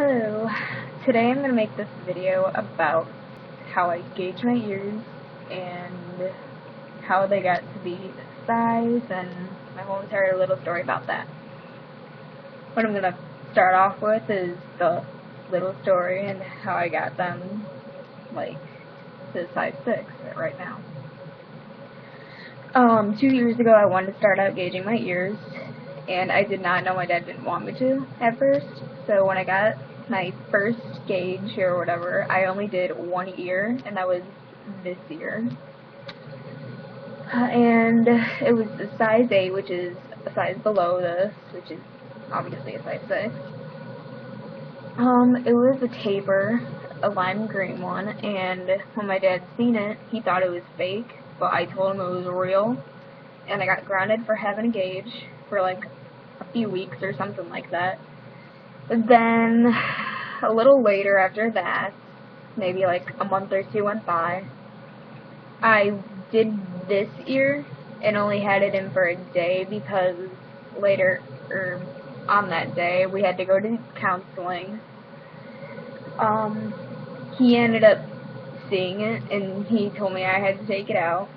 Hello. Today I'm going to make this video about how I gauge my ears and how they got to be this size and my whole entire little story about that. What I'm going to start off with is the little story and how I got them to size 6 right now. 2 years ago I wanted to start out gauging my ears, and I did not know my dad didn't want me to at first. So when I got my first gauge or whatever, I only did one ear, and that was this ear. And it was a size 8, which is a size below this, which is obviously a size 6. It was a taper, a lime green one, and when my dad seen it, he thought it was fake, but I told him it was real, and I got grounded for having a gauge for like a few weeks or something like that. But then, a little later after that, maybe like a month or two went by, I did this ear and only had it in for a day because later, on that day, we had to go to counseling. He ended up seeing it, and he told me I had to take it out.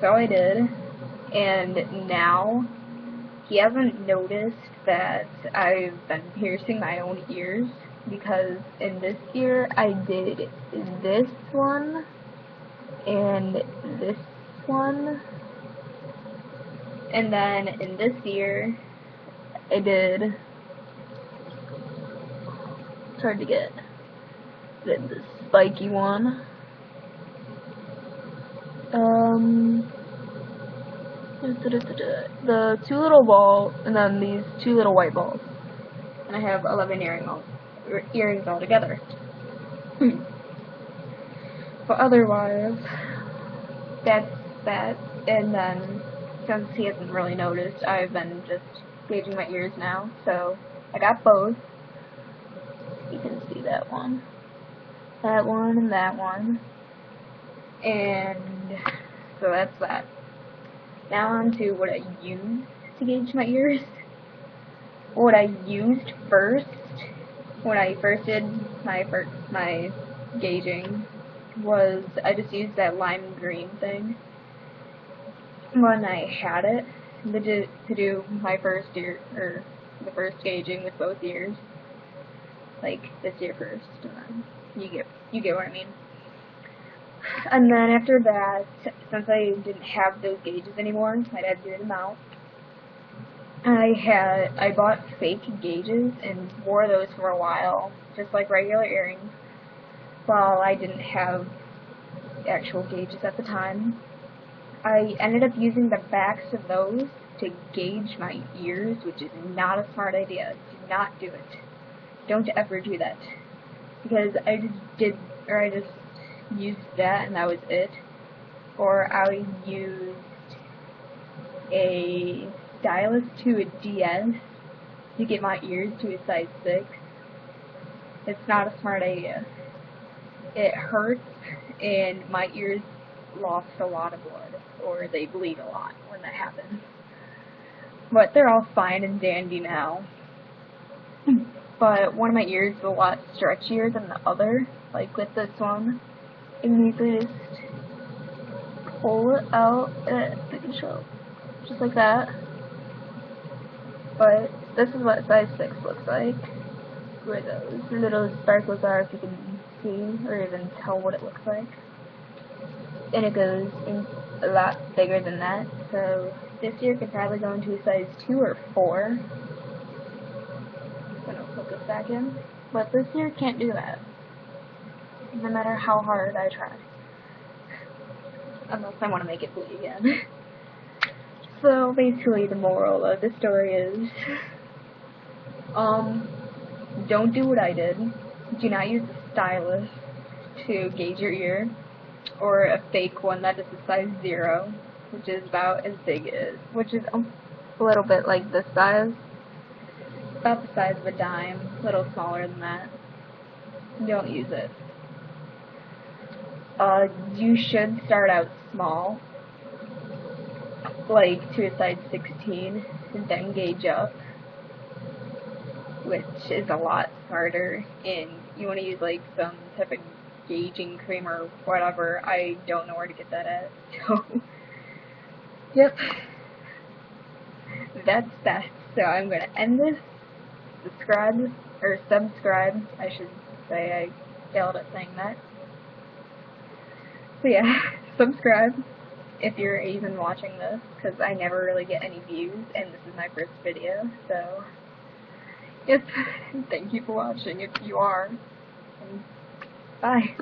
So I did, and now he hasn't noticed that I've been piercing my own ears, because in this ear I did this one and this one, and then in this ear I did, it's hard to get, the spiky one, the two little balls, and then these two little white balls, and I have 11 earrings altogether. But otherwise, that's that. And then, since he hasn't really noticed, I've been just gauging my ears now. So I got both. You can see that one, and that one, and so that's that. Now on to what I used to gauge my ears. What I used first, when I first did my gauging, was I just used that lime green thing when I had it to do my first ear, or the first gauging with both ears, like this ear first, and then you get what I mean. And then after that, since I didn't have those gauges anymore, my dad threw them out. I bought fake gauges and wore those for a while, just like regular earrings, while I didn't have actual gauges at the time. I ended up using the backs of those to gauge my ears, which is not a smart idea. Do not do it. Don't ever do that. Because I just used that and that was it. Or I used a stylus to a DS to get my ears to a size 6. It's not a smart idea. It hurts, and my ears lost a lot of blood, or they bleed a lot when that happens. But they're all fine and dandy now. But one of my ears is a lot stretchier than the other, like with this one. And you can just pull it out and it can show, just like that. But this is what size 6 looks like, where those little sparkles are, if you can see or even tell what it looks like. And it goes in a lot bigger than that, so this ear could probably go into a size 2 or 4. I'm gonna put this back in, but this ear can't do that, no matter how hard I try. Unless I want to make it bleed again. So basically the moral of the story is, don't do what I did. Do not use a stylus to gauge your ear, or a fake one that is a size 0, which is about as big as, which is a little bit like this size, about the size of a dime, a little smaller than that. Don't use it. You should start out small, like to a size 16, and then gauge up. which is a lot harder, and you want to use like some type of gauging cream or whatever. I don't know where to get that at, so yep, that's that. So I'm going to end this. Subscribe, I should say. I failed at saying that. So yeah, subscribe if you're even watching this, because I never really get any views, and this is my first video, so yep, thank you for watching if you are, and bye.